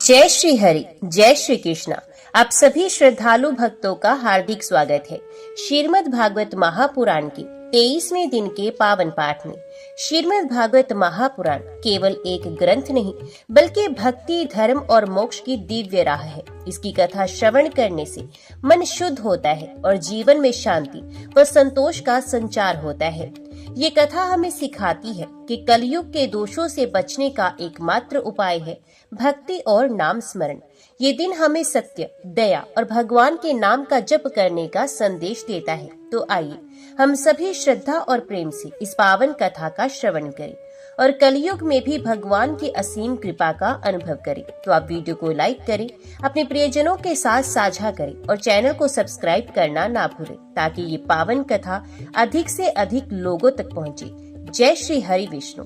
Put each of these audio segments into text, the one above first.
जय श्री हरि, जय श्री कृष्णा। आप सभी श्रद्धालु भक्तों का हार्दिक स्वागत है श्रीमद् भागवत महापुराण के 23वें दिन के पावन पाठ में। श्रीमद् भागवत महापुराण केवल एक ग्रंथ नहीं बल्कि भक्ति, धर्म और मोक्ष की दिव्य राह है। इसकी कथा श्रवण करने से मन शुद्ध होता है और जीवन में शांति व संतोष का संचार होता है। ये कथा हमें सिखाती है कि कलयुग के दोषों से बचने का एकमात्र उपाय है भक्ति और नाम स्मरण। ये दिन हमें सत्य, दया और भगवान के नाम का जप करने का संदेश देता है। तो आइए हम सभी श्रद्धा और प्रेम से इस पावन कथा का श्रवण करें और कलयुग में भी भगवान की असीम कृपा का अनुभव करें। तो आप वीडियो को लाइक करें, अपने प्रियजनों के साथ साझा करें और चैनल को सब्सक्राइब करना ना भूलें ताकि ये पावन कथा अधिक से अधिक लोगों तक पहुँचे। जय श्री हरि विष्णु।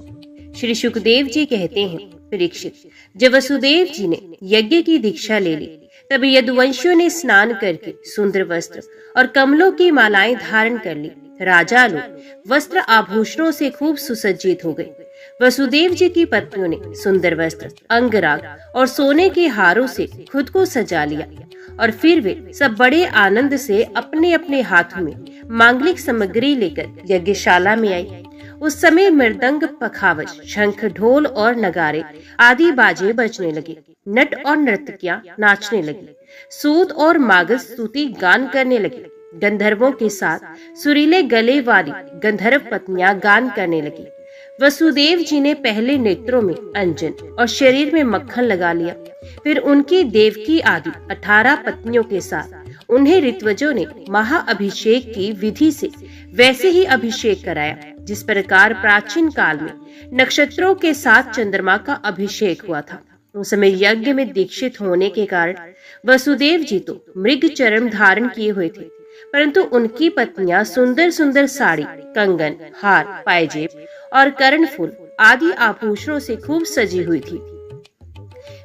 श्री सुखदेव जी कहते हैं, परीक्षित, जब वसुदेव जी ने यज्ञ की दीक्षा ले ली तब यदुवंशियों ने स्नान करके सुंदर वस्त्र और कमलों की मालाएं धारण कर ली। राजा लोग वस्त्र आभूषणों से खूब सुसज्जित हो गए। वसुदेव जी की पत्नियों ने सुंदर वस्त्र, अंगराग और सोने के हारों से खुद को सजा लिया और फिर वे सब बड़े आनंद से अपने अपने हाथों में मांगलिक सामग्री लेकर यज्ञशाला में आई। उस समय मृदंग, पखावज, शंख, ढोल और नगारे आदि बाजे बजने लगे। नट और नर्तकियां नाचने लगी। सूत और मागध स्तुति गान करने लगे। गंधर्वों के साथ सुरीले गले वाली गंधर्व पत्नियां गान करने लगी। वसुदेव जी ने पहले नेत्रों में अंजन और शरीर में मक्खन लगा लिया। फिर उनकी देवकी आदि 18 पत्नियों के साथ उन्हें ऋत्वजों ने महाअभिषेक की विधि से वैसे ही अभिषेक कराया जिस प्रकार प्राचीन काल में नक्षत्रों के साथ चंद्रमा का अभिषेक हुआ था। उस समय यज्ञ में दीक्षित होने के कारण वसुदेव जी तो मृग चर्म धारण किए हुए थे, परंतु उनकी पत्नियां सुंदर सुंदर साड़ी, कंगन, हार, पायजेब और कर्णफूल आदि आभूषणों से खूब सजी हुई थी।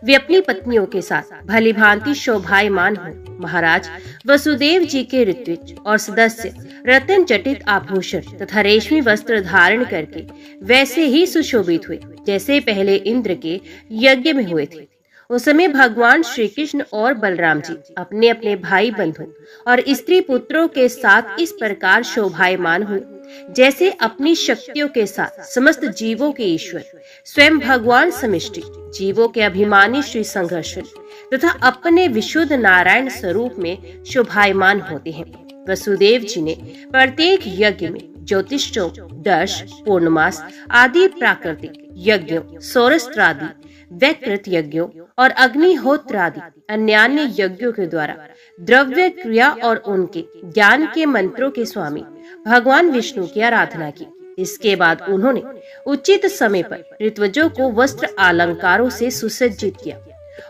वे अपनी पत्नियों के साथ भली भांति शोभायमान हो। महाराज वसुदेव जी के ऋत्विज और सदस्य रत्न जटित आभूषण तथा रेशमी वस्त्र धारण करके वैसे ही सुशोभित हुए जैसे पहले इंद्र के यज्ञ में हुए थे। उस समय भगवान श्री कृष्ण और बलराम जी अपने अपने भाई बंधु और स्त्री पुत्रों के साथ इस प्रकार शोभायमान हुए जैसे अपनी शक्तियों के साथ समस्त जीवों के ईश्वर स्वयं भगवान समष्टि, जीवों के अभिमानी श्री संघर्षण तथा अपने विशुद्ध नारायण स्वरूप में शोभायमान होते हैं। वसुदेव जी ने प्रत्येक यज्ञ में ज्योतिषों, दर्श, पूर्णमास आदि प्राकृतिक यज्ञों, सौरस्त्रादि, वैकृत यज्ञों और अग्निहोत्र आदि अन्यान्य यज्ञों के द्वारा द्रव्य क्रिया और उनके ज्ञान के मंत्रों के स्वामी भगवान विष्णु की आराधना की। इसके बाद उन्होंने उचित समय पर ऋत्वजों को वस्त्र अलंकारों से सुसज्जित किया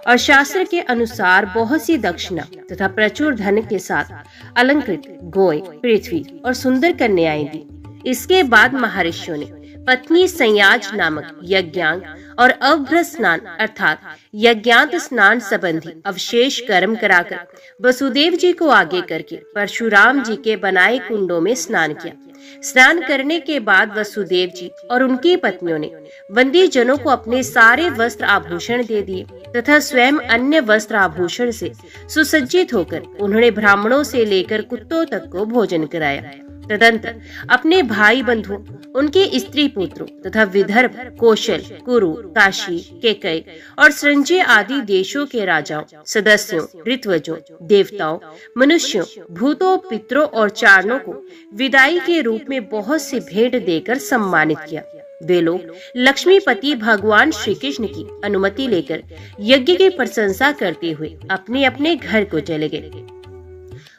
और शास्त्र के अनुसार बहुत सी दक्षिणा तथा प्रचुर धन के साथ अलंकृत गोए, पृथ्वी और सुंदर कन्याएं दी। इसके बाद महर्षियों ने पत्नी संयाज नामक यज्ञांग और अवभ्र स्नान अर्थात यज्ञांत स्नान संबंधी अवशेष कर्म कराकर वसुदेव जी को आगे करके परशुराम जी के बनाए कुंडों में स्नान किया। स्नान करने के बाद वसुदेव जी और उनकी पत्नियों ने बंदी जनों को अपने सारे वस्त्र आभूषण दे दिए तथा स्वयं अन्य वस्त्र आभूषण से सुसज्जित होकर उन्होंने ब्राह्मणों से लेकर कुत्तों तक को भोजन कराया। तदंतर अपने भाई बंधुओं, उनके स्त्री पुत्रों तथा विदर्भ, कौशल, कुरु, काशी, केकय और संजय आदि देशों के राजाओं, सदस्यों, ऋत्वजों, देवताओं, मनुष्यों, भूतों, पितरों और चारणों को विदाई के रूप में बहुत सी भेंट देकर सम्मानित किया। वे लोग लक्ष्मीपति भगवान श्री कृष्ण की अनुमति लेकर यज्ञ की प्रशंसा करते हुए अपने अपने घर को चले गए।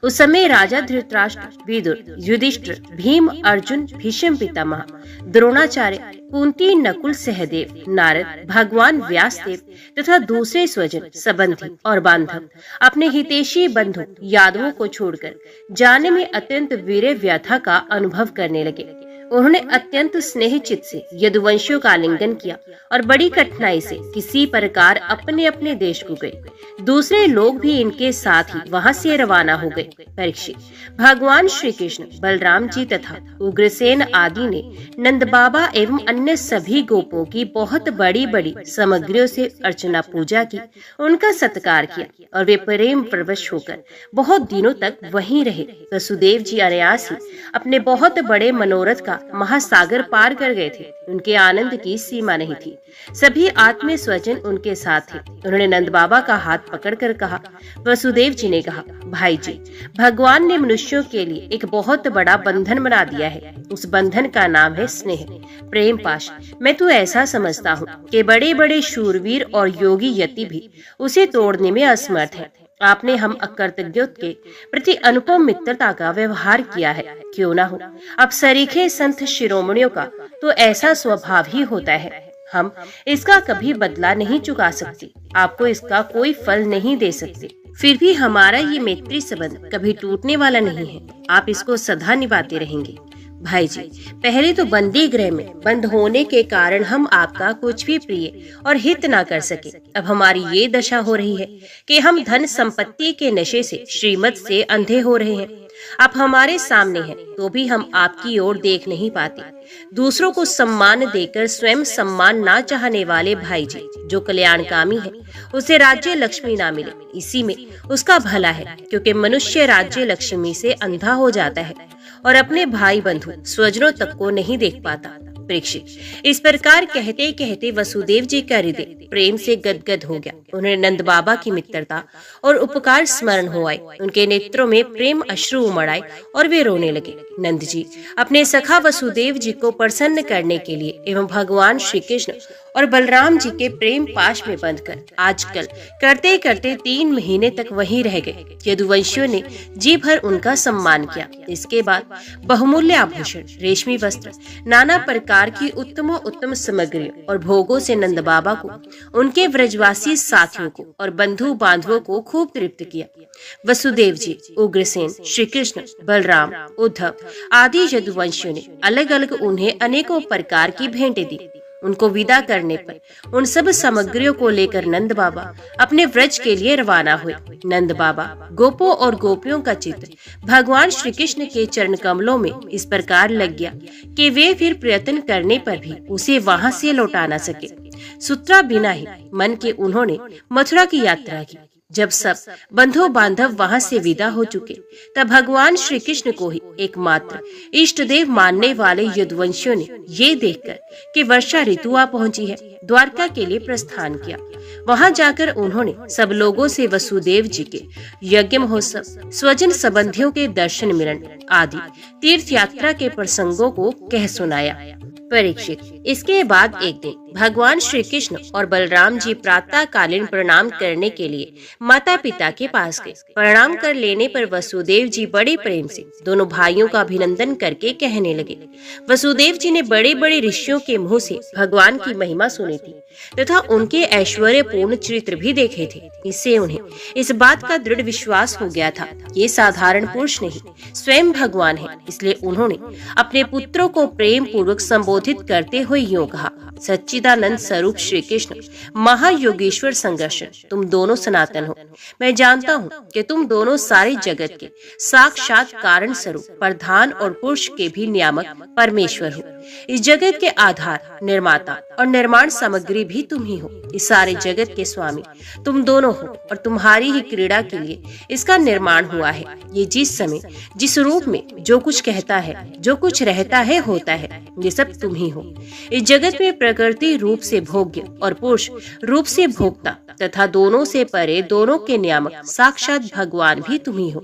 उस समय राजा धृतराष्ट्र, विदुर, युधिष्ठिर, भीम, अर्जुन, भीष्म पितामह, द्रोणाचार्य, कुंती, नकुल, सहदेव, नारद, भगवान व्यासदेव तथा दूसरे स्वजन, संबंधी और बांधव अपने हितैषी बंधु यादवों को छोड़कर जाने में अत्यंत वीर व्यथा का अनुभव करने लगे। उन्होंने अत्यंत स्नेहचित से यदुवंशियों का आलिंगन किया और बड़ी कठिनाई से किसी प्रकार अपने अपने देश को गए। दूसरे लोग भी इनके साथ ही वहां से रवाना हो गए। परीक्षित, भगवान श्री कृष्ण, बलराम जी तथा उग्रसेन आदि ने नंद बाबा एवं अन्य सभी गोपों की बहुत बड़ी बड़ी सामग्रियों से अर्चना पूजा की, उनका सत्कार किया और वे प्रेम प्रवश होकर बहुत दिनों तक वहीं रहे। वसुदेव जी अनायास ही अपने बहुत बड़े मनोरथ का महासागर पार कर गए थे। उनके आनंद की सीमा नहीं थी। सभी आत्मीय स्वजन उनके साथ थे। उन्होंने नंद बाबा का हाथ पकड़कर कहा, वसुदेव जी ने कहा, भाई जी, भगवान ने मनुष्यों के लिए एक बहुत बड़ा बंधन बना दिया है। उस बंधन का नाम है स्नेह, प्रेम पाश। मैं तो ऐसा समझता हूँ कि बड़े बड़े शूरवीर और योगी यति भी उसे तोड़ने में असमर्थ हैं। आपने हम अकृतज्ञों के प्रति अनुपम मित्रता का व्यवहार किया है। क्यों ना हो, अब सरीखे संत शिरोमणियों का तो ऐसा स्वभाव ही होता है। हम इसका कभी बदला नहीं चुका सकते, आपको इसका कोई फल नहीं दे सकते। फिर भी हमारा ये मैत्री संबंध कभी टूटने वाला नहीं है। आप इसको सदा निभाते रहेंगे। भाई जी, पहले तो बंदी गृह में बंद होने के कारण हम आपका कुछ भी प्रिय और हित ना कर सके। अब हमारी ये दशा हो रही है कि हम धन संपत्ति के नशे से श्रीमत से अंधे हो रहे हैं। आप हमारे सामने हैं तो भी हम आपकी ओर देख नहीं पाते। दूसरों को सम्मान देकर स्वयं सम्मान ना चाहने वाले भाई जी, जो कल्याणकामी है, उसे राज्य लक्ष्मी ना मिले, इसी में उसका भला है। क्योंकि मनुष्य राज्य लक्ष्मी से अंधा हो जाता है और अपने भाई बंधु स्वजनों तक को नहीं देख पाता। परीक्षित, इस प्रकार कहते कहते वसुदेव जी का हृदय प्रेम से गदगद हो गया। उन्हें नंद बाबा की मित्रता और उपकार स्मरण हो आए। उनके नेत्रों में प्रेम अश्रु उमड़ आए और वे रोने लगे। नंद जी अपने सखा वसुदेव जी को प्रसन्न करने के लिए एवं भगवान श्री कृष्ण और बलराम जी के प्रेम पाश में बंधकर आजकल करते करते 3 महीने तक वहीं रह गए। यदुवंशियों ने जी भर उनका सम्मान किया। इसके बाद बहुमूल्य आभूषण, रेशमी वस्त्र, नाना प्रकार की उत्तम सामग्रियों और भोगों से नंद बाबा को, उनके व्रजवासी साथियों को और बंधु बांधवों को खूब तृप्त किया। वसुदेव जी, उग्रसेन, श्री कृष्ण, बलराम, उद्धव आदि यदुवंशियों ने अलग अलग उन्हें अनेकों प्रकार की भेंटें दी। उनको विदा करने पर उन सब सामग्रियों को लेकर नंद बाबा अपने व्रज के लिए रवाना हुए। नंद बाबा, गोपों और गोपियों का चित्र भगवान श्री कृष्ण के चरण कमलों में इस प्रकार लग गया कि वे फिर प्रयत्न करने पर भी उसे वहां से लौटा न सके। सूत्रा बिना ही मन के उन्होंने मथुरा की यात्रा की। जब सब बंधु बांधव वहां से विदा हो चुके, तब भगवान श्री कृष्ण को ही एकमात्र इष्ट देव मानने वाले यदुवंशियों ने ये देखकर कि वर्षा ऋतु आ पहुंची है, द्वारका के लिए प्रस्थान किया। वहां जाकर उन्होंने सब लोगों से वसुदेव जी के यज्ञ महोत्सव, स्वजन संबंधियों के दर्शन मिलन आदि तीर्थ यात्रा के प्रसंगों को कह सुनाया। परीक्षित, इसके बाद एक दिन भगवान श्री कृष्ण और बलराम जी प्रातः कालीन प्रणाम करने के लिए माता पिता के पास गए। प्रणाम कर लेने पर वसुदेव जी बड़े प्रेम से दोनों भाइयों का अभिनंदन करके कहने लगे। वसुदेव जी ने बड़े बड़े ऋषियों के मुंह से भगवान की महिमा सुनी थी तथा उनके ऐश्वर्यपूर्ण चरित्र भी देखे थे। इससे उन्हें इस बात का दृढ़ विश्वास हो गया था, ये साधारण पुरुष नहीं, स्वयं भगवान है। इसलिए उन्होंने अपने पुत्रों को प्रेम पूर्वक संबोधित करते हुए यूं कहा, सच्चिदानंद स्वरूप श्री कृष्ण, महायोगेश्वर संघर्षण, तुम दोनों सनातन हो। मैं जानता हूँ कि तुम दोनों सारे जगत के साक्षात कारण स्वरूप, प्रधान और पुरुष के भी नियामक परमेश्वर हो। इस जगत के आधार, निर्माता और निर्माण सामग्री भी तुम ही हो। इस सारे जगत के स्वामी तुम दोनों हो और तुम्हारी ही क्रीड़ा के लिए इसका निर्माण हुआ है। ये जिस समय जिस रूप में जो कुछ कहता है, जो कुछ रहता है, होता है, ये सब तुम ही हो। इस जगत में प्रकृति रूप से भोग्य और पुरुष रूप से भोक्ता तथा दोनों से परे दोनों के नियामक साक्षात भगवान भी तुम ही हो।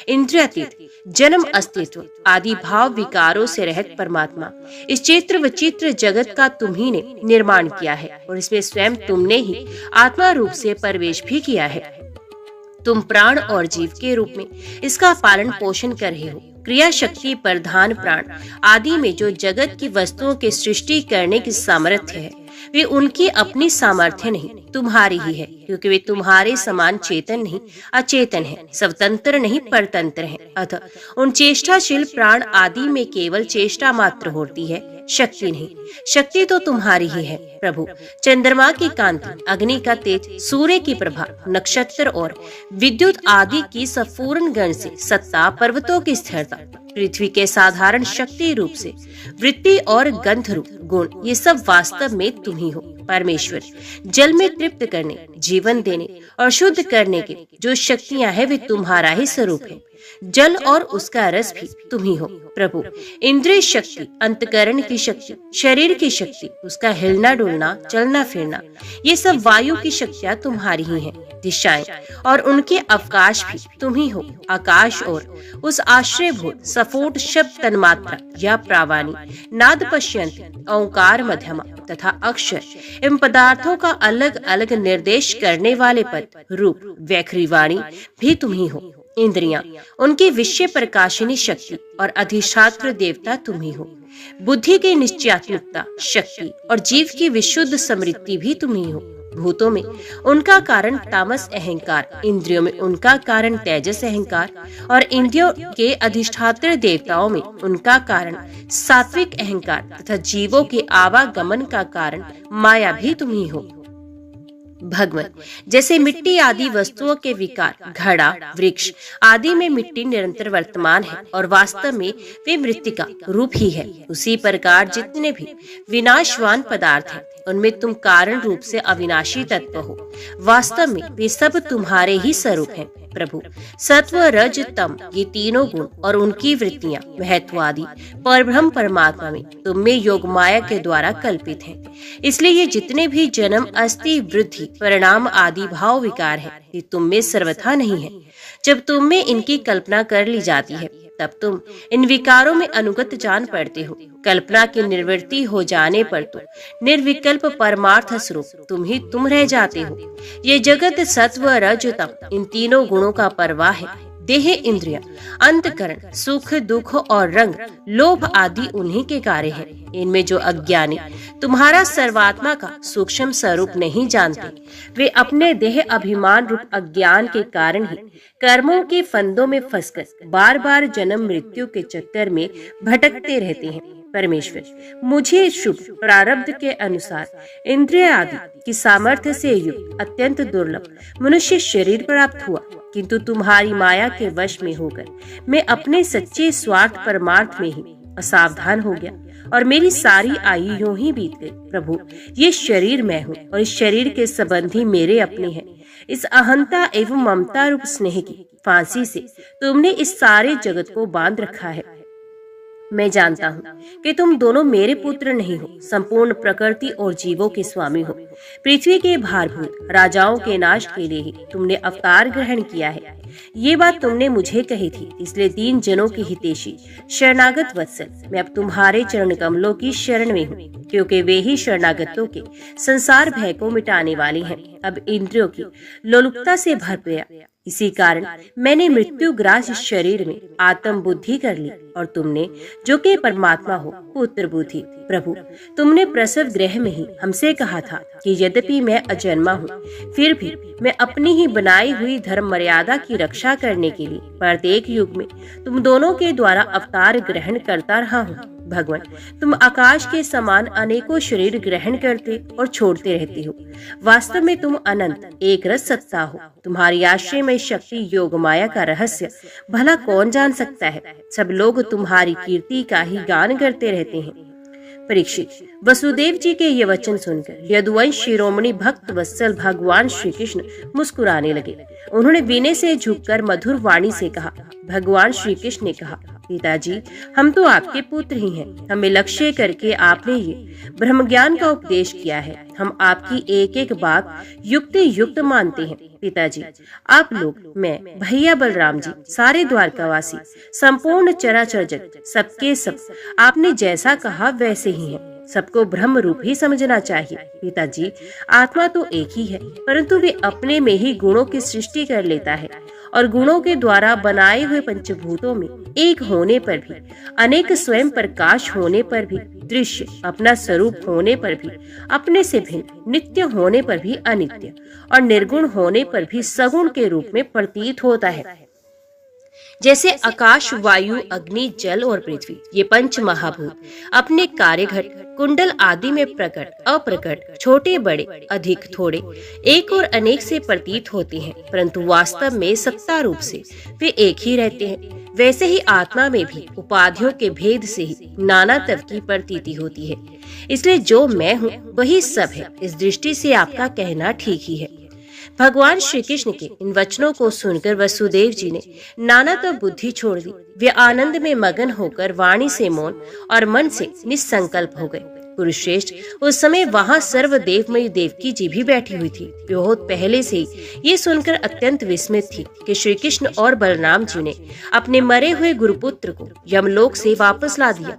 इंद्रियातीत, जन्म अस्तित्व आदि भाव विकारों से रहित परमात्मा, इस चित्र विचित्र जगत का तुम ही ने निर्माण किया है और इसमें स्वयं तुमने ही आत्मा रूप से प्रवेश भी किया है। तुम प्राण और जीव के रूप में इसका पालन पोषण कर रहे हो। क्रिया शक्ति, प्रधान प्राण आदि में जो जगत की वस्तुओं की सृष्टि करने की सामर्थ्य है, वे उनकी अपनी सामर्थ्य नहीं, तुम्हारी ही है, क्योंकि वे तुम्हारे समान चेतन नहीं, अचेतन है, स्वतंत्र नहीं, परतंत्र है। अतः उन चेष्टाशील प्राण आदि में केवल चेष्टा मात्र होती है, शक्ति नहीं। शक्ति तो तुम्हारी ही है प्रभु। चंद्रमा की कांति, अग्नि का तेज, सूर्य की प्रभा, नक्षत्र और विद्युत आदि की संपूर्ण गण से सत्ता, पर्वतों की स्थिरता, पृथ्वी के साधारण शक्ति रूप से वृत्ति और गंध रूप गुण, ये सब वास्तव में तुम ही हो परमेश्वर। जल में तृप्त करने, जीवन देने और शुद्ध करने के जो शक्तियां हैं, वे तुम्हारा ही स्वरूप है। जल और उसका रस भी तुम ही हो प्रभु। इंद्रिय शक्ति, अंतकरण की शक्ति, शरीर की शक्ति, उसका हिलना डुलना, चलना फिरना, ये सब वायु की शक्तियां तुम्हारी ही हैं। दिशाएं और उनके अवकाश भी तुम ही हो। आकाश और उस आश्रयभूत सफोट शब्द तन्मात्रा या प्रावाणी, नाद पश्यंत, ओंकार मध्यमा तथा अक्षर, इन पदार्थों का अलग अलग निर्देश करने वाले पद, रूप, व्याखरीवाणी भी तुम ही हो। इंद्रियां, उनकी विषय प्रकाशिनी शक्ति और अधिष्ठात्र देवता तुम ही हो। बुद्धि की निश्चयात्मकता शक्ति और जीव की विशुद्ध समृद्धि भी तुम ही हो। भूतों में उनका कारण तामस अहंकार, इंद्रियों में उनका कारण तेजस अहंकार और इंद्रियों के अधिष्ठात्र देवताओं में उनका कारण सात्विक अहंकार तथा जीवों के आवागमन का कारण माया भी तुम ही हो। भगवान, जैसे मिट्टी आदि वस्तुओं के विकार, घड़ा, वृक्ष आदि में मिट्टी निरंतर वर्तमान है और वास्तव में वे मृत्तिका रूप ही है, उसी प्रकार जितने भी विनाशवान पदार्थ हैं, उनमें तुम कारण रूप से अविनाशी तत्व हो। वास्तव में वे सब तुम्हारे ही स्वरूप हैं प्रभु। सत्व, रज, तम, ये तीनों गुण और उनकी वृत्तियां, महत्व आदि परब्रह्म परमात्मा में तुम में योग माया के द्वारा कल्पित हैं। इसलिए ये जितने भी जन्म, अस्थि, वृद्धि, परिणाम आदि भाव विकार है, ये तुम में सर्वथा नहीं है। जब तुम में इनकी कल्पना कर ली जाती है, तब तुम इन विकारों में अनुगत जान पड़ते हो। कल्पना की निवृत्ति हो जाने पर तो निर्विकल्प परमार्थ स्वरूप तुम ही तुम रह जाते हो। ये जगत सत्व, रज, तम इन तीनों गुणों का परवाह है। देह, इंद्रिया, अंतकरण, सुख, दुख और रंग, लोभ आदि उन्हीं के कार्य हैं। इनमें जो अज्ञानी तुम्हारा सर्वात्मा का सूक्ष्म स्वरूप नहीं जानते, वे अपने देह अभिमान रूप अज्ञान के कारण ही कर्मों के फंदों में फंसकर बार बार जन्म मृत्यु के चक्कर में भटकते रहते हैं। परमेश्वर, मुझे शुभ प्रारब्ध के अनुसार इंद्रिय आदि की सामर्थ्य से युक्त अत्यंत दुर्लभ मनुष्य शरीर प्राप्त हुआ, किंतु तुम्हारी माया के वश में होकर मैं अपने सच्चे स्वार्थ परमार्थ में ही असावधान हो गया और मेरी सारी आयु यूं ही बीत गई। प्रभु, ये शरीर मैं हूँ और इस शरीर के संबंधी मेरे अपने हैं। इस अहंता एवं ममता रूप स्नेह की फांसी से तुमने इस सारे जगत को बांध रखा है। मैं जानता हूँ कि तुम दोनों मेरे पुत्र नहीं हो, संपूर्ण प्रकृति और जीवों के स्वामी हो। पृथ्वी के भारभूत राजाओं के नाश के लिए ही तुमने अवतार ग्रहण किया है। ये बात तुमने मुझे कही थी, इसलिए दीन जनों की हितैषी शरणागत वत्सल, मैं अब तुम्हारे चरण कमलों की शरण में हूँ, क्योंकि वे ही शरणागतों के संसार भय को मिटाने वाले हैं। अब इंद्रियों की लोलुपता से भर गया, इसी कारण मैंने मृत्यु ग्रास शरीर में आत्म बुद्धि कर ली और तुमने जो कि परमात्मा हो पुत्र बुद्धि। प्रभु, तुमने प्रसव गृह में ही हमसे कहा था कि यद्यपि मैं अजन्मा हूँ, फिर भी मैं अपनी ही बनाई हुई धर्म मर्यादा की रक्षा करने के लिए प्रत्येक युग में तुम दोनों के द्वारा अवतार ग्रहण करता रहा हूँ। भगवान, तुम आकाश के समान अनेकों शरीर ग्रहण करते और छोड़ते रहते हो। वास्तव में तुम अनंत एक रस सत्ता हो। तुम्हारी आश्रय में शक्ति योग माया का रहस्य भला कौन जान सकता है। सब लोग तुम्हारी कीर्ति का ही गान करते रहते हैं। परीक्षित, वसुदेव जी के ये वचन सुनकर यदुवंश शिरोमणि भक्त वत्सल भगवान श्री कृष्ण मुस्कुराने लगे। उन्होंने विनय से झुककर मधुर वाणी से कहा। भगवान श्री कृष्ण ने कहा, पिताजी, हम तो आपके पुत्र ही हैं। हमें लक्ष्य करके आपने ये ब्रह्म ज्ञान का उपदेश किया है। हम आपकी एक एक बात युक्ति युक्त मानते हैं। पिताजी, आप लोग, मैं, भैया बलराम जी, सारे द्वारकावासी, संपूर्ण चराचर जगत, सबके सब आपने जैसा कहा वैसे ही हैं। सबको ब्रह्म रूप ही समझना चाहिए। पिताजी, आत्मा तो एक ही है, परंतु वे अपने में ही गुणों की सृष्टि कर लेता है और गुणों के द्वारा बनाए हुए पंचभूतों में एक होने पर भी, अनेक स्वयं प्रकाश होने पर भी, दृश्य अपना स्वरूप होने पर भी, अपने से भिन्न नित्य होने पर भी अनित्य और निर्गुण होने पर भी सगुण के रूप में प्रतीत होता है। जैसे आकाश, वायु, अग्नि, जल और पृथ्वी, ये पंच महाभूत अपने कार्यघट, कुंडल आदि में प्रकट, अप्रकट, छोटे बड़े, अधिक थोड़े, एक और अनेक से प्रतीत होते हैं, परंतु वास्तव में सत्ता रूप से वे एक ही रहते हैं। वैसे ही आत्मा में भी उपाधियों के भेद से ही नानात्व की प्रतीति होती है। इसलिए जो मैं हूँ वही सब है। इस दृष्टि से आपका कहना ठीक ही है। भगवान श्री कृष्ण के इन वचनों को सुनकर वसुदेव जी ने नानात्व बुद्धि छोड़ दी। वे आनंद में मगन होकर वाणी से मौन और मन से निसंकल्प हो गए। कुरुश्रेष्ठ, उस समय वहाँ सर्वदेवमयी देवकी जी भी बैठी हुई थी। बहुत पहले से ही ये सुनकर अत्यंत विस्मित थी कि श्री कृष्ण और बलराम जी ने अपने मरे हुए गुरुपुत्र को यमलोक से वापस ला दिया।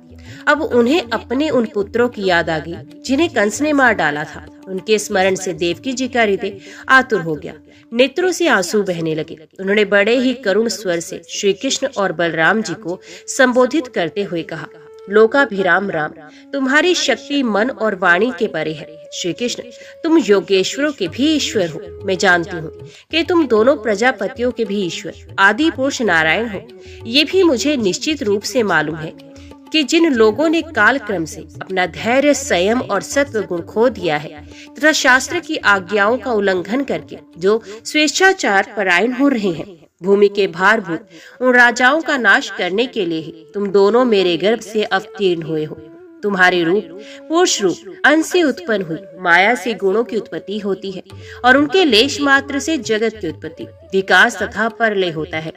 अब उन्हें अपने उन पुत्रों की याद आ गई जिन्हें कंस ने मार डाला था। उनके स्मरण से देवकी जी का हृदय आतुर हो गया, नेत्रों से आंसू बहने लगे। उन्होंने बड़े ही करुण स्वर से श्री कृष्ण और बलराम जी को संबोधित करते हुए कहा, लोकाभिराम राम, तुम्हारी शक्ति मन और वाणी के परे है। श्री कृष्ण, तुम योगेश्वरों के भी ईश्वर हो। मैं जानती हूँ कि तुम दोनों प्रजापतियों के भी ईश्वर आदि पुरुष नारायण हो। ये भी मुझे निश्चित रूप से मालूम है कि जिन लोगों ने काल क्रम से अपना धैर्य, संयम और सत्व गुण खो दिया है तथा शास्त्र की आज्ञाओं का उल्लंघन करके जो स्वेच्छाचार परायण हो रहे हैं, भूमि के भारभूत उन राजाओं का नाश करने के लिए ही तुम दोनों मेरे गर्भ से अवतीर्ण हुए हो। तुम्हारे रूप पुरुष रूप अंश से उत्पन्न हुई माया से गुणों की उत्पत्ति होती है और उनके लेश मात्र से जगत की उत्पत्ति, विकास तथा प्रलय होता है।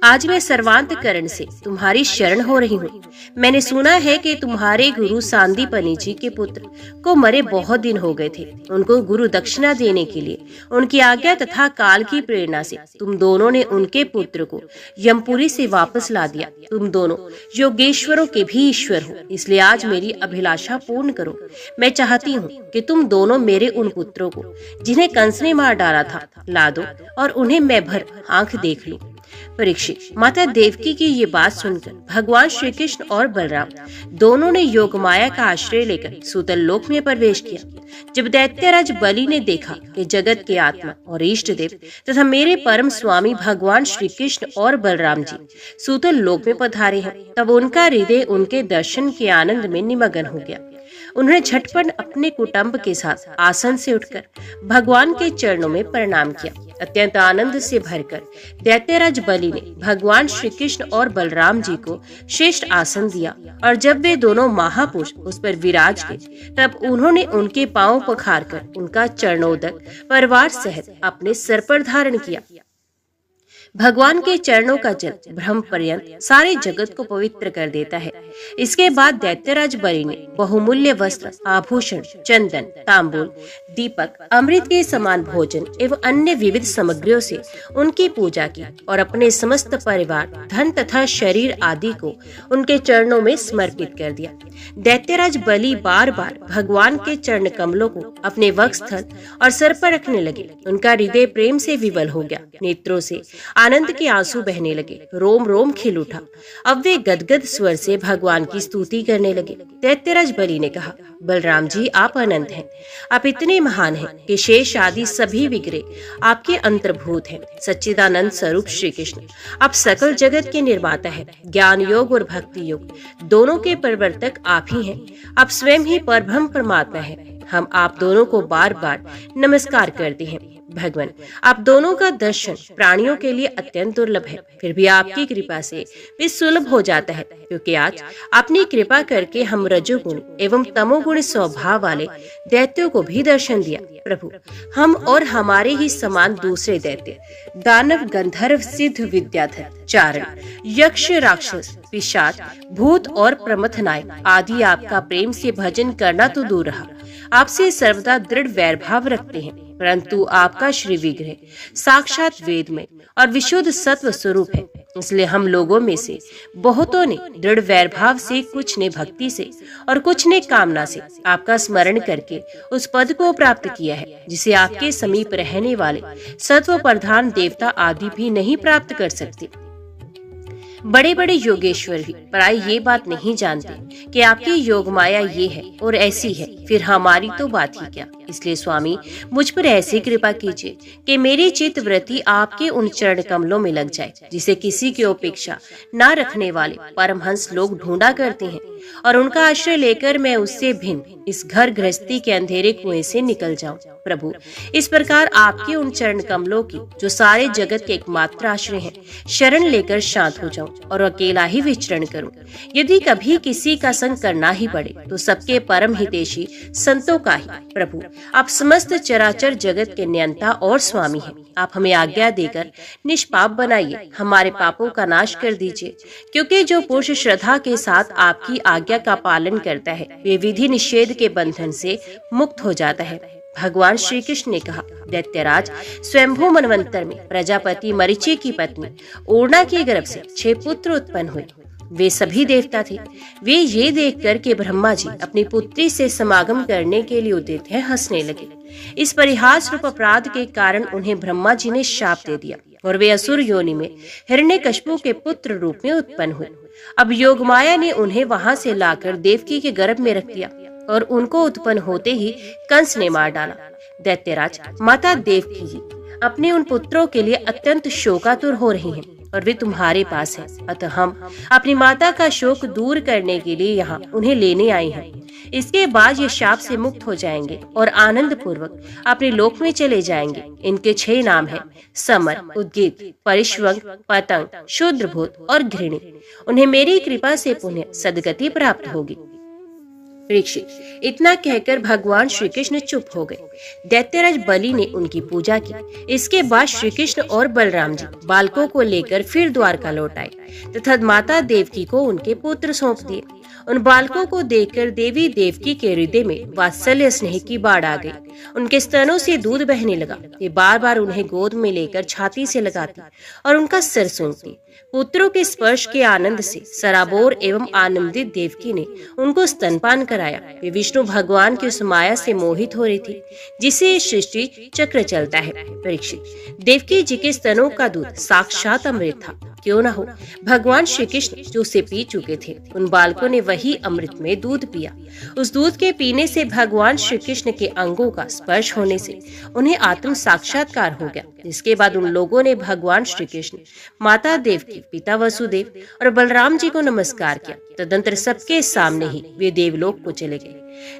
आज मैं सर्वांतकरण से तुम्हारी शरण हो रही हूँ। मैंने सुना है कि तुम्हारे गुरु सांदीपनि जी के पुत्र को मरे बहुत दिन हो गए थे। उनको गुरु दक्षिणा देने के लिए उनकी आज्ञा तथा काल की प्रेरणा से तुम दोनों ने उनके पुत्र को यमपुरी से वापस ला दिया। तुम दोनों योगेश्वरों के भी ईश्वर हो, इसलिए आज मेरी अभिलाषा पूर्ण करो। मैं चाहती हूँ कि तुम दोनों मेरे उन पुत्रों को जिन्हें कंस ने मार डाला था ला दो और उन्हें मैं भर आंख देख लूं। परीक्षित, माता देवकी की ये बात सुनकर भगवान श्री कृष्ण और बलराम दोनों ने योग माया का आश्रय लेकर सूतल लोक में प्रवेश किया। जब दैत्यराज बलि ने देखा कि जगत के आत्मा और इष्ट देव तथा मेरे परम स्वामी भगवान श्री कृष्ण और बलराम जी सूतल लोक में पधारे हैं, तब उनका हृदय उनके दर्शन के आनंद में निमग्न हो गया। उन्होंने झटपट अपने कुटुंब के साथ आसन से उठकर भगवान के चरणों में प्रणाम किया। अत्यंत आनंद से भरकर दैत्यराज बलि ने भगवान श्री कृष्ण और बलराम जी को श्रेष्ठ आसन दिया और जब वे दोनों महापुरुष उस पर विराज गए तब उन्होंने उनके पांव पखारकर उनका चरणोदक परिवार सहित अपने सर पर धारण किया। भगवान के चरणों का जल ब्रह्म पर्यंत सारे जगत को पवित्र कर देता है। इसके बाद दैत्यराज बलि ने बहुमूल्य वस्त्र, आभूषण, चंदन, तांबूल, दीपक, अमृत के समान भोजन एवं अन्य विविध सामग्रियों से उनकी पूजा की और अपने समस्त परिवार, धन तथा शरीर आदि को उनके चरणों में समर्पित कर दिया। दैत्यराज बलि बार बार भगवान के चरण कमलों को अपने वक्षस्थल और सर पर रखने लगे। उनका हृदय प्रेम से विवल हो गया, नेत्रों से आनंद के आंसू बहने लगे, रोम रोम खिल उठा। अब वे गदगद स्वर से भगवान की स्तुति करने लगे। दैत्यराज बलि ने कहा, बलराम जी, आप अनंत हैं। आप इतने महान हैं कि शेष आदि सभी विग्रह आपके अंतर्भूत हैं। सच्चिदानंद स्वरूप श्री कृष्ण, आप सकल जगत के निर्माता हैं। ज्ञान योग और भक्ति योग दोनों के प्रवर्तक आप ही हैं। आप स्वयं ही परब्रह्म परमात्मा हैं। हम आप दोनों को बार बार नमस्कार करते हैं। भगवान, आप दोनों का दर्शन प्राणियों के लिए अत्यंत दुर्लभ है, फिर भी आपकी कृपा से वे सुलभ हो जाता है, क्योंकि आज अपनी कृपा करके हम रजोगुण एवं तमोगुण स्वभाव वाले दैत्यों को भी दर्शन दिया। प्रभु, हम और हमारे ही समान दूसरे दैत्य, दानव, गंधर्व, सिद्ध, विद्याधर, चारण, यक्ष, राक्षस, पिशाच, भूत और प्रमथ नायक आदि आपका प्रेम से भजन करना तो दूर रहा, आपसे सर्वदा दृढ़ वैर भाव रखते हैं, परंतु आपका श्री विग्रह साक्षात वेद में और विशुद्ध सत्व स्वरूप है। इसलिए हम लोगों में से बहुतों ने दृढ़ वैरभाव से, कुछ ने भक्ति से और कुछ ने कामना से आपका स्मरण करके उस पद को प्राप्त किया है जिसे आपके समीप रहने वाले सत्व प्रधान देवता आदि भी नहीं प्राप्त कर सकते। बड़े बड़े योगेश्वर भी प्राय ये बात नहीं जानते कि आपकी योग माया ये है और ऐसी है, फिर हमारी तो बात ही क्या। इसलिए स्वामी, मुझ पर ऐसी कृपा कीजिए कि मेरी चित्त वृत्ति आपके उन चरण कमलों में लग जाए जिसे किसी की अपेक्षा न रखने वाले परमहंस लोग ढूंढा करते हैं, और उनका आश्रय लेकर मैं उससे भिन्न इस घर गृहस्थी के अंधेरे कुएं से निकल जाऊं। प्रभु, इस प्रकार आपके उन चरण कमलों की, जो सारे जगत के एकमात्र आश्रय हैं, शरण लेकर शांत हो जाऊं और अकेला ही विचरण करूं। यदि कभी किसी का संग करना ही पड़े तो सबके परम हितैषी संतों का ही। प्रभु, आप समस्त चराचर जगत के नियंता और स्वामी हैं। आप हमें आज्ञा देकर निष्पाप बनाइए, हमारे पापों का नाश कर दीजिए, क्योंकि जो पुरुष श्रद्धा के साथ आपकी आज्ञा का पालन करता है वे विधि निषेध के बंधन से मुक्त हो जाता है। भगवान श्री कृष्ण ने कहा, दैत्यराज, स्वयंभू मनवंतर में प्रजापति मरीचि की पत्नी ऊर्णा के गर्भ से 6 पुत्र उत्पन्न हुए। वे सभी देवता थे। वे ये देखकर कि ब्रह्मा जी अपनी पुत्री से समागम करने के लिए उदित हैं, हंसने लगे। इस परिहास रूप अपराध के कारण उन्हें ब्रह्मा जी ने शाप दे दिया और वे असुर योनि में हिरण्यकश्यप के पुत्र रूप में उत्पन्न हुए। अब योगमाया ने उन्हें वहां से लाकर देवकी के गर्भ में रख दिया और उनको उत्पन्न होते ही कंस ने मार डाला। दैत्यराज, माता देवकी जी अपने उन पुत्रों के लिए अत्यंत शोकातुर हो रही हैं और वे तुम्हारे पास हैं। अतः हम अपनी माता का शोक दूर करने के लिए यहाँ उन्हें लेने आए हैं। इसके बाद ये शाप से मुक्त हो जाएंगे और आनंद पूर्वक अपने लोक में चले जाएंगे। इनके 6 नाम हैं: समर, उद्गीत, परिश्वंग, पतंग, शूद्रभूत और घृणी। उन्हें मेरी कृपा से पुनः सदगति प्राप्त होगी। परीक्षित, इतना कहकर भगवान श्री कृष्ण चुप हो गए। दैत्यराज बलि ने उनकी पूजा की। इसके बाद श्री कृष्ण और बलराम जी बालकों को लेकर फिर द्वारका लौट आए तथा माता देवकी को उनके पुत्र सौंप दिए। उन बालकों को देखकर देवी देवकी के हृदय में वात्सल्य स्नेह की बाढ़ आ गई। उनके स्तनों से दूध बहने लगा। वे बार बार उन्हें गोद में लेकर छाती से लगाती और उनका सिर सूंघती। पुत्रों के स्पर्श के आनंद से सराबोर एवं आनंदित देवकी ने उनको स्तनपान कराया। वे विष्णु भगवान की उस माया से मोहित हो रही थी जिसे सृष्टि चक्र चलता है। परीक्षित, देवकी जी के स्तनों का दूध साक्षात अमृत था। क्यों न हो, भगवान श्री कृष्ण जो उसे पी चुके थे, उन बालकों ने वही अमृत में दूध पिया। उस दूध के पीने से भगवान श्री कृष्ण के अंगों का स्पर्श होने से उन्हें आत्म साक्षात्कार हो गया। इसके बाद उन लोगों ने भगवान श्री कृष्ण, माता देवकी, पिता वसुदेव और बलराम जी को नमस्कार किया। तदंतर सबके सामने ही वे देवलोक को चले गए।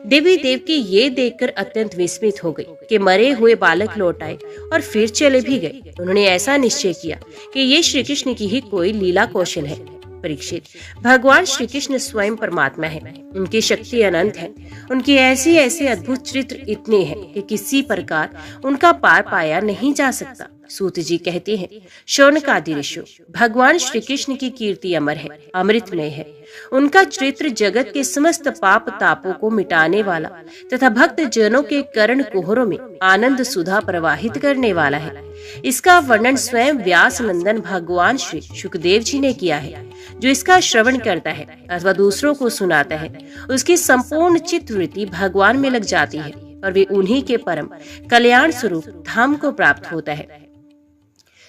देवी देवकी ये देखकर अत्यंत विस्मित हो गई कि मरे हुए बालक लौट आए और फिर चले भी गए। उन्होंने ऐसा निश्चय किया कि ये श्री कृष्ण की ही कोई लीला कौशल है। परीक्षित, भगवान श्री कृष्ण स्वयं परमात्मा है। उनकी शक्ति अनंत है। उनकी ऐसी ऐसी अद्भुत चित्र इतने हैं कि किसी प्रकार उनका पार पाया नहीं जा सकता। सूत जी कहते हैं, शौनकादि ऋषियों, भगवान श्री कृष्ण की कीर्ति अमर है, अमृतमय है। उनका चरित्र जगत के समस्त पाप तापों को मिटाने वाला तथा भक्त जनों के कर्ण कुहरों में आनंद सुधा प्रवाहित करने वाला है। इसका वर्णन स्वयं व्यास नंदन भगवान श्री सुखदेव जी ने किया है। जो इसका श्रवण करता है अथवा दूसरों को सुनाता है, उसकी संपूर्ण चित्तवृत्ति भगवान में लग जाती है और वे उन्हीं के परम कल्याण स्वरूप धाम को प्राप्त होता है।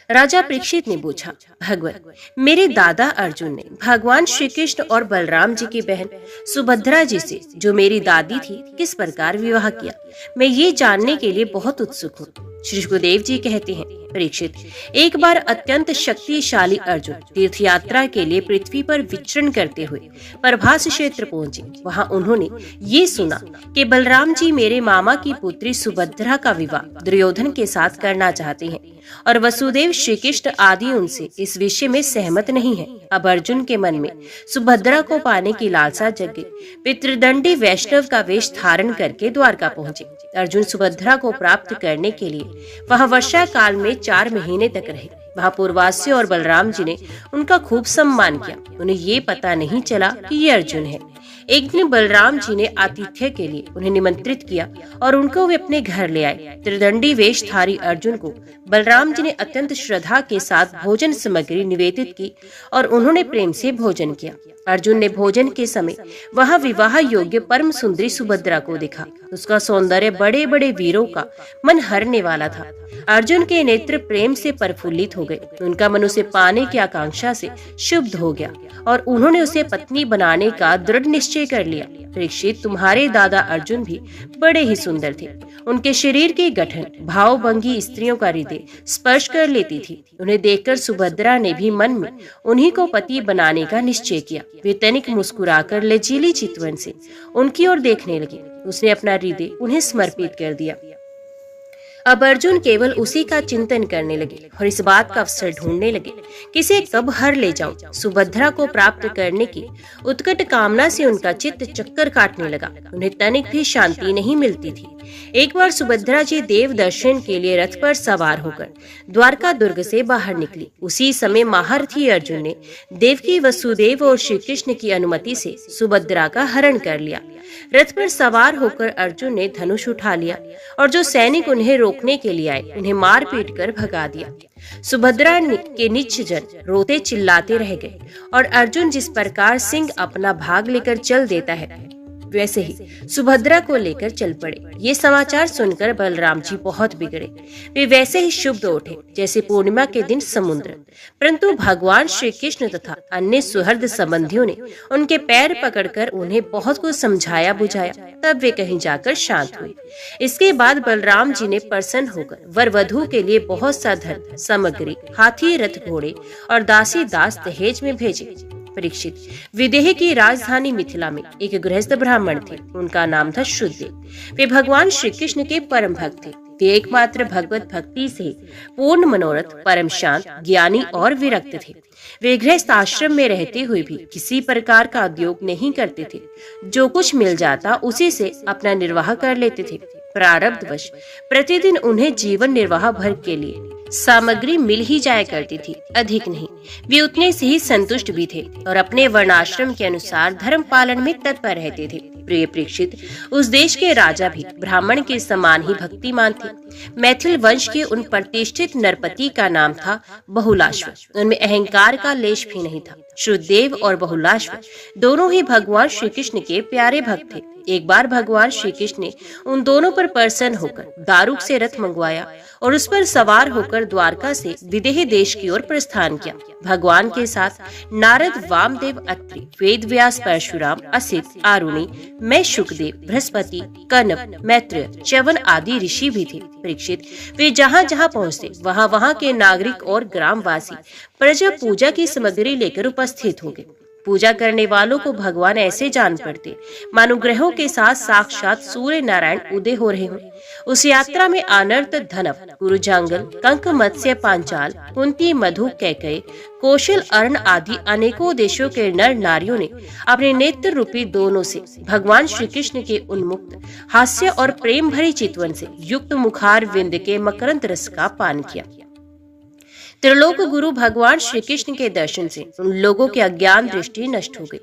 राजा परीक्षित ने पूछा, भगवत, मेरे दादा अर्जुन ने भगवान श्री कृष्ण और बलराम जी की बहन सुभद्रा जी से, जो मेरी दादी थी, किस प्रकार विवाह किया? मैं ये जानने के लिए बहुत उत्सुक हूँ। श्री सुखदेव जी कहते हैं, परीक्षित, एक बार अत्यंत शक्तिशाली अर्जुन तीर्थ यात्रा के लिए पृथ्वी पर विचरण करते हुए प्रभास क्षेत्र पहुंचे। वहां उन्होंने ये सुना कि बलराम जी मेरे मामा की पुत्री सुभद्रा का विवाह दुर्योधन के साथ करना चाहते हैं और वसुदेव, श्री कृष्ण आदि उनसे इस विषय में सहमत नहीं है। अब अर्जुन के मन में सुभद्रा को पाने की लालसा जग गई। पितृदंडी वैष्णव का वेश धारण करके द्वारका पहुंचे। अर्जुन सुभद्रा को प्राप्त करने के लिए वहां वर्षा काल में 4 महीने तक रहे। वहां पूर्वास्य और बलराम जी ने उनका खूब सम्मान किया। उन्हें ये पता नहीं चला कि ये अर्जुन है। एक दिन बलराम जी ने आतिथ्य के लिए उन्हें निमंत्रित किया और उनको वे अपने घर ले आए। त्रिदंडी वेशधारी अर्जुन को बलराम जी ने अत्यंत श्रद्धा के साथ भोजन सामग्री निवेदित की और उन्होंने प्रेम से भोजन किया। अर्जुन ने भोजन के समय वहां विवाह योग्य परम सुंदरी सुभद्रा को देखा। उसका सौंदर्य बड़े बड़े वीरों का मन हरने वाला था। अर्जुन के नेत्र प्रेम से प्रफुल्लित हो गए। उनका मन उसे पाने की आकांक्षा से शुद्ध हो गया और उन्होंने उसे पत्नी बनाने का दृढ़ निश्चय कर लिया। परीक्षित, तुम्हारे दादा अर्जुन भी बड़े ही सुंदर थे। उनके शरीर के गठन भावभंगी स्त्रियों का हृदय स्पर्श कर लेती थी। उन्हें देखकर सुभद्रा ने भी मन में उन्हीं को पति बनाने का निश्चय किया। वे तनिक मुस्कुराकर लचीली चितवन से उनकी ओर देखने लगे। उसने अपना हृदय उन्हें समर्पित कर दिया। अब अर्जुन केवल उसी का चिंतन करने लगे और इस बात का अवसर ढूंढने लगे कि इसे कब हर ले जाऊं। सुभद्रा को प्राप्त करने की उत्कट कामना से उनका चित्त चक्कर काटने लगा। उन्हें तनिक भी शांति नहीं मिलती थी। एक बार सुभद्रा जी देव दर्शन के लिए रथ पर सवार होकर द्वारका दुर्ग से बाहर निकली। उसी समय महारथी अर्जुन ने देवकी वसुदेव और श्री कृष्ण की अनुमति से सुभद्रा का हरण कर लिया। रथ पर सवार होकर अर्जुन ने धनुष उठा लिया और जो सैनिक उन्हें रोकने के लिए आए उन्हें मार पीट कर भगा दिया। सुभद्रा के नीच जन रोते चिल्लाते रह गए और अर्जुन जिस प्रकार सिंह अपना भाग लेकर चल देता है वैसे ही सुभद्रा को लेकर चल पड़े। ये समाचार सुनकर बलराम जी बहुत बिगड़े। वे वैसे ही शुभ उठे जैसे पूर्णिमा के दिन समुद्र। परंतु भगवान श्री कृष्ण तथा अन्य सुहृद संबंधियों ने उनके पैर पकड़कर उन्हें बहुत कुछ समझाया बुझाया। तब वे कहीं जाकर शांत हुए। इसके बाद बलराम जी ने प्रसन्न होकर वर वधू के लिए बहुत सा धन सामग्री, हाथी, रथ, घोड़े और दासी दास दहेज में भेजे। परीक्षित, विदेह की राजधानी मिथिला में एक गृहस्थ ब्राह्मण थे। उनका नाम था शुद्धदेव। वे भगवान श्री कृष्ण के परम भक्त थे। वे एकमात्र भगवत भक्ति से पूर्ण मनोरथ, परम शांत, ज्ञानी और विरक्त थे। वे गृहस्थ आश्रम में रहते हुए भी किसी प्रकार का उद्योग नहीं करते थे। जो कुछ मिल जाता उसी से अपना निर्वाह कर लेते थे। प्रारब्धवश प्रतिदिन उन्हें जीवन निर्वाह भर के लिए सामग्री मिल ही जाया करती थी, अधिक नहीं। वे उतने से ही संतुष्ट भी थे और अपने वर्णाश्रम के अनुसार धर्म पालन में तत्पर रहते थे। प्रिय परीक्षित, उस देश के राजा भी ब्राह्मण के समान ही भक्तिमान थे। मैथिल वंश के उन प्रतिष्ठित नरपति का नाम था बहुलाश्व। उनमें अहंकार का लेश भी नहीं था। शुद्धदेव और बहुलाश्व दोनों ही भगवान श्री कृष्ण के प्यारे भक्त थे। एक बार भगवान श्री कृष्ण ने उन दोनों पर प्रसन्न होकर दारुक से रथ मंगवाया और उस पर सवार होकर द्वारका से विदेह देश की ओर प्रस्थान किया। भगवान के साथ नारद, वामदेव, अत्रि, वेद व्यास, परशुराम, असित, आरुणि, मैं, शुकदेव, बृहस्पति, कनप, मैत्रेय, च्यवन आदि ऋषि भी थे। परीक्षित, वे जहाँ जहाँ पहुँचते वहाँ के नागरिक और ग्रामवासी प्रजा पूजा की सामग्री लेकर उपस्थित हो गए। पूजा करने वालों को भगवान ऐसे जान पड़ते मानो ग्रहों के साथ साक्षात सूर्य नारायण उदय हो रहे हों। उस यात्रा में अनर्त, धनव, कुरुजांगल, कंक, मत्स्य, पांचाल, कुंती, मधु, कैकय, कौशल, अर्ण आदि अनेकों देशों के नर नारियों ने अपने नेत्र रूपी दोनों से भगवान श्री कृष्ण के उन्मुक्त हास्य और प्रेम भरी चितवन से युक्त मुखार विंद के मकरंद रस का पान किया। त्रिलोक गुरु भगवान श्री कृष्ण के दर्शन से उन लोगों की अज्ञान दृष्टि नष्ट हो गई।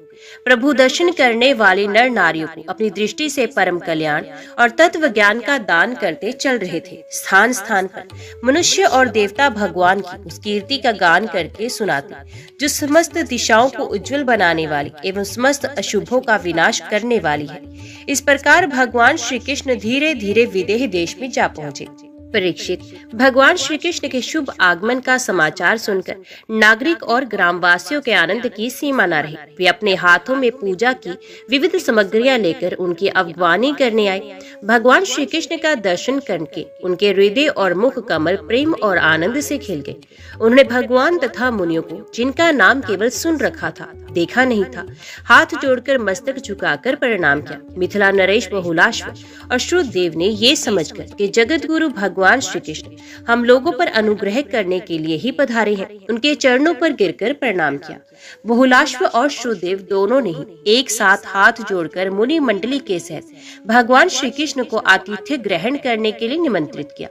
प्रभु दर्शन करने वाले नर नारियों को अपनी दृष्टि से परम कल्याण और तत्व ज्ञान का दान करते चल रहे थे। स्थान स्थान पर मनुष्य और देवता भगवान की उस कीर्ति का गान करके सुनाते जो समस्त दिशाओं को उज्जवल बनाने वाली एवं समस्त अशुभों का विनाश करने वाली है। इस प्रकार भगवान श्री कृष्ण धीरे धीरे विदेह देश में जा पहुँचे। परीक्षित, भगवान श्री कृष्ण के शुभ आगमन का समाचार सुनकर नागरिक और ग्रामवासियों के आनंद की सीमा न रही। वे अपने हाथों में पूजा की विविध सामग्रियां लेकर उनकी अगवानी करने आए। भगवान श्री कृष्ण का दर्शन करके उनके हृदय और मुख कमल प्रेम और आनंद से खिल गए। उन्होंने भगवान तथा मुनियों को, जिनका नाम केवल सुन रखा था, देखा नहीं था, हाथ जोड़कर मस्तक झुकाकर प्रणाम किया। मिथिला नरेश, बहुलाश्व और शुद्धदेव ने ये समझकर कि जगत गुरु भगवान श्री कृष्ण हम लोगों पर अनुग्रह करने के लिए ही पधारे हैं, उनके चरणों पर गिरकर प्रणाम किया। बहुलाश्व और शुद्धदेव दोनों ने ही एक साथ हाथ जोड़कर मुनि मंडली के सहित भगवान श्री कृष्ण को आतिथ्य ग्रहण करने के लिए निमंत्रित किया।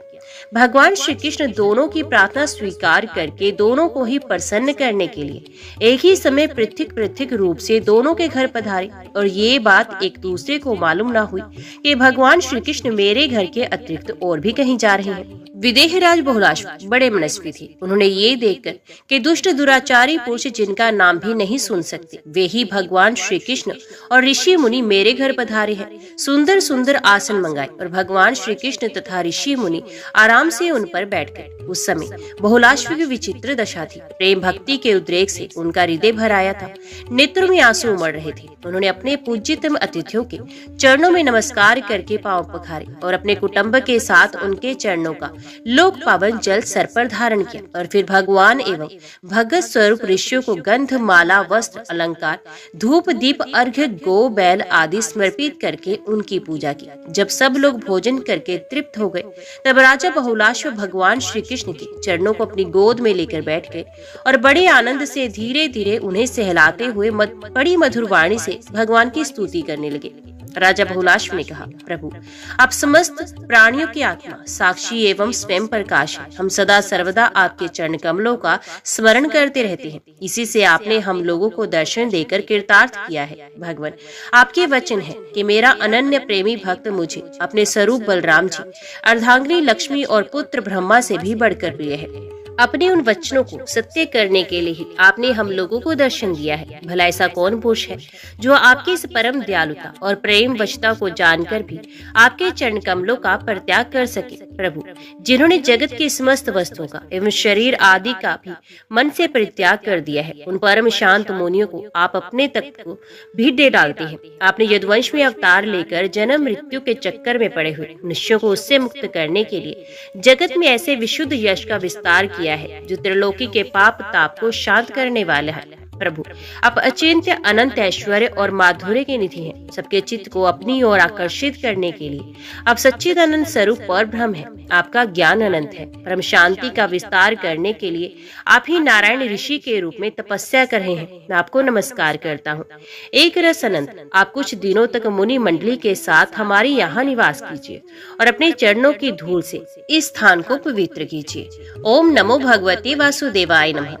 भगवान श्री कृष्ण दोनों की प्रार्थना स्वीकार करके दोनों को ही प्रसन्न करने के लिए एक ही समय पृथक पृथक रूप से दोनों के घर पधारे और ये बात एक दूसरे को मालूम न हुई कि भगवान श्री कृष्ण मेरे घर के अतिरिक्त और भी कहीं जा रहे हैं। विदेहराज बहुलाश्व बड़े मनस्वी थे। उन्होंने ये देखकर कि दुष्ट दुराचारी पुरुष जिनका नाम भी नहीं सुन सकते वे ही भगवान श्री कृष्ण और ऋषि मुनि मेरे घर पधारे हैं, सुंदर सुंदर आसन मंगाए और भगवान श्री कृष्ण तथा ऋषि मुनि आराम से उन पर बैठ गए। उस समय बहुलाश्व की विचित्र दशा थी। प्रेम भक्ति के उद्रेक से उनका हृदय भर आया था, नेत्र में आंसू उमड़ रहे थे। उन्होंने अपने पूज्यतम अतिथियों के चरणों में नमस्कार करके पांव पखारे और अपने कुटुंब के साथ उनके चरणों का लोक पावन जल सर पर धारण किया और फिर भगवान एवं भगत स्वरूप ऋषियों को गंध माला वस्त्र अलंकार धूप दीप अर्घ्य गो बैल आदि समर्पित करके उनकी पूजा की। जब सब लोग भोजन करके तृप्त हो गए तब राजा बहुलाश्व भगवान श्री कृष्ण के चरणों को अपनी गोद में लेकर बैठ गए और बड़े आनंद से धीरे धीरे उन्हें सहलाते हुए बड़ी मधुर वाणी से भगवान की स्तुति करने लगे। राजा बहुलाश्व ने कहा, प्रभु आप समस्त प्राणियों की आत्मा साक्षी एवं स्वयं प्रकाश है। हम सदा सर्वदा आपके चरण कमलों का स्मरण करते रहते हैं। इसी से आपने हम लोगों को दर्शन देकर कृतार्थ किया है। भगवान आपके वचन है कि मेरा अनन्य प्रेमी भक्त मुझे अपने स्वरूप बलराम जी, अर्धांगिनी लक्ष्मी और पुत्र ब्रह्मा से भी बढ़कर प्रिय है। अपने उन वचनों को सत्य करने के लिए ही आपने हम लोगों को दर्शन दिया है। भला ऐसा कौन पुरुष है जो आपकी इस परम दयालुता और प्रेम वशता को जानकर भी आपके चरण कमलों का परित्याग कर सके। प्रभु जिन्होंने जगत की समस्त वस्तुओं का एवं शरीर आदि का भी मन से परित्याग कर दिया है, उन परम शांत मुनियों को आप अपने तक को भी दे डालते हैं। आपने यदुवंश में अवतार लेकर जन्म मृत्यु के चक्कर में पड़े हुए मनुष्यों को उससे मुक्त करने के लिए जगत में ऐसे विशुद्ध यश का विस्तार किया है जो त्रिलोकी के पाप ताप को शांत करने वाला है। प्रभु आप अचिंत्य अनंत ऐश्वर्य और माधुर्य के निधि हैं। सबके चित्त को अपनी ओर आकर्षित करने के लिए आप सच्चिदानंद स्वरूप पर ब्रह्म है। आपका ज्ञान अनंत है। परम शांति का विस्तार करने के लिए आप ही नारायण ऋषि के रूप में तपस्या कर रहे हैं। मैं आपको नमस्कार करता हूँ। एक रस अनंत आप कुछ दिनों तक मुनि मंडली के साथ हमारे यहाँ निवास कीजिए और अपने चरणों की धूल से इस स्थान को पवित्र कीजिए। ओम नमो भगवते वासुदेवाय नमः।